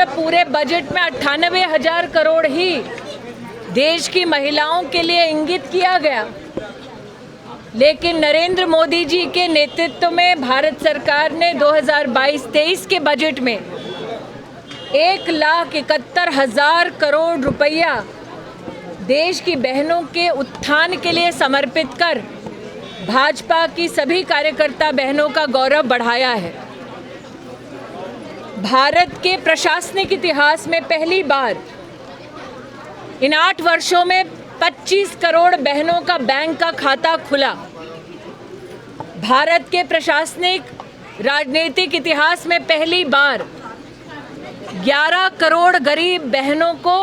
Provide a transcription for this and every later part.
पूरे बजट में 98,000 करोड़ ही देश की महिलाओं के लिए इंगित किया गया। लेकिन नरेंद्र मोदी जी के नेतृत्व में भारत सरकार ने 2022-23 के बजट में 1,71,000 करोड़ रुपया देश की बहनों के उत्थान के लिए समर्पित कर भाजपा की सभी कार्यकर्ता बहनों का गौरव बढ़ाया है। भारत के प्रशासनिक इतिहास में पहली बार इन 8 वर्षों में 25 करोड़ बहनों का बैंक का खाता खुला। भारत के प्रशासनिक राजनीतिक इतिहास में पहली बार 11 करोड़ गरीब बहनों को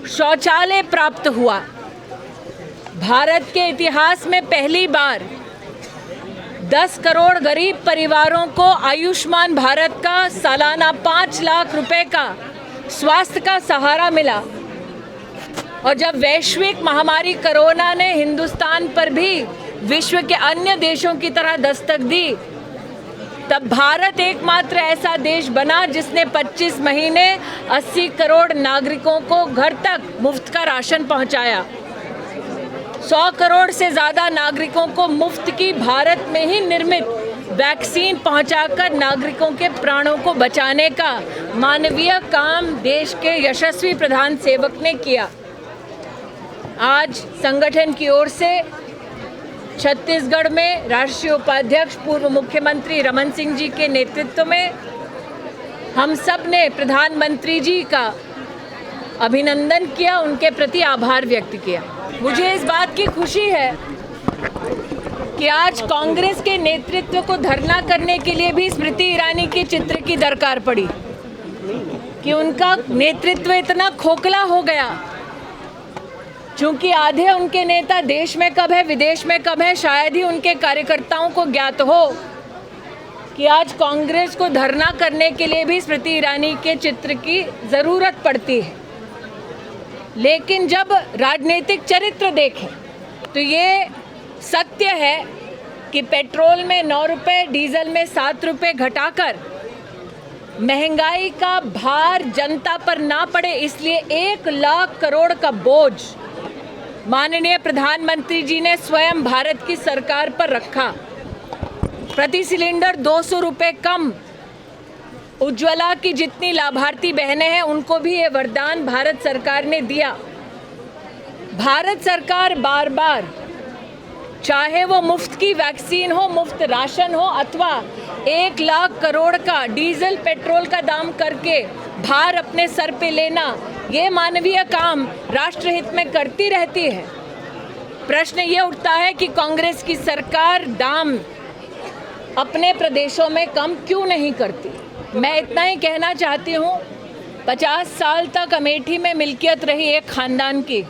शौचालय प्राप्त हुआ। भारत के इतिहास में पहली बार 10 करोड़ गरीब परिवारों को आयुष्मान भारत का सालाना 5 लाख रुपए का स्वास्थ्य का सहारा मिला। और जब वैश्विक महामारी कोरोना ने हिंदुस्तान पर भी विश्व के अन्य देशों की तरह दस्तक दी, तब भारत एकमात्र ऐसा देश बना जिसने 25 महीने 80 करोड़ नागरिकों को घर तक मुफ्त का राशन पहुंचाया। 100 करोड़ से ज़्यादा नागरिकों को मुफ्त की भारत में ही निर्मित वैक्सीन पहुंचाकर नागरिकों के प्राणों को बचाने का मानवीय काम देश के यशस्वी प्रधान सेवक ने किया। आज संगठन की ओर से छत्तीसगढ़ में राष्ट्रीय उपाध्यक्ष पूर्व मुख्यमंत्री रमन सिंह जी के नेतृत्व में हम सब ने प्रधानमंत्री जी का अभिनंदन किया, उनके प्रति आभार व्यक्त किया। मुझे इस बात की खुशी है कि आज कांग्रेस के नेतृत्व को धरना करने के लिए भी स्मृति ईरानी के चित्र की दरकार पड़ी कि उनका नेतृत्व इतना खोखला हो गया। चूंकि आधे उनके नेता देश में कब है विदेश में कब है शायद ही उनके कार्यकर्ताओं को ज्ञात हो कि आज कांग्रेस को धरना करने के लिए भी स्मृति ईरानी के चित्र की ज़रूरत पड़ती है। लेकिन जब राजनीतिक चरित्र देखें तो ये सत्य है कि पेट्रोल में 9 रुपये, डीजल में 7 रुपये घटाकर महंगाई का भार जनता पर ना पड़े इसलिए 1 लाख करोड़ का बोझ माननीय प्रधानमंत्री जी ने स्वयं भारत की सरकार पर रखा। प्रति सिलेंडर 200 रुपये कम। उज्ज्वला की जितनी लाभार्थी बहनें हैं उनको भी ये वरदान भारत सरकार ने दिया। भारत सरकार बार बार चाहे वो मुफ्त की वैक्सीन हो, मुफ्त राशन हो अथवा 1 लाख करोड़ का डीजल पेट्रोल का दाम करके भार अपने सर पे लेना, ये मानवीय काम राष्ट्रहित में करती रहती है। प्रश्न ये उठता है कि कांग्रेस की सरकार दाम अपने प्रदेशों में कम क्यों नहीं करती। मैं इतना ही कहना चाहती हूँ, 50 साल तक अमेठी में मिल्कियत रही एक ख़ानदान की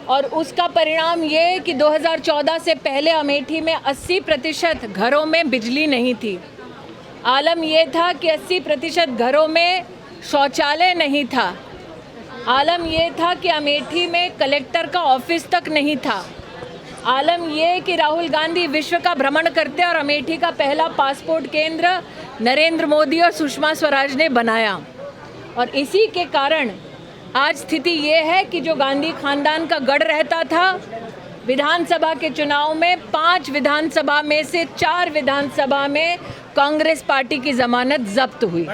और उसका परिणाम ये कि 2014 से पहले अमेठी में 80% घरों में बिजली नहीं थी। आलम ये था कि 80% घरों में शौचालय नहीं था। आलम ये था कि अमेठी में कलेक्टर का ऑफिस तक नहीं था। आलम ये कि राहुल गांधी विश्व का भ्रमण करते और अमेठी का पहला पासपोर्ट केंद्र नरेंद्र मोदी और सुषमा स्वराज ने बनाया। और इसी के कारण आज स्थिति ये है कि जो गांधी खानदान का गढ़ रहता था, विधानसभा के चुनाव में 5 विधानसभा में से 4 विधानसभा में कांग्रेस पार्टी की जमानत जब्त हुई।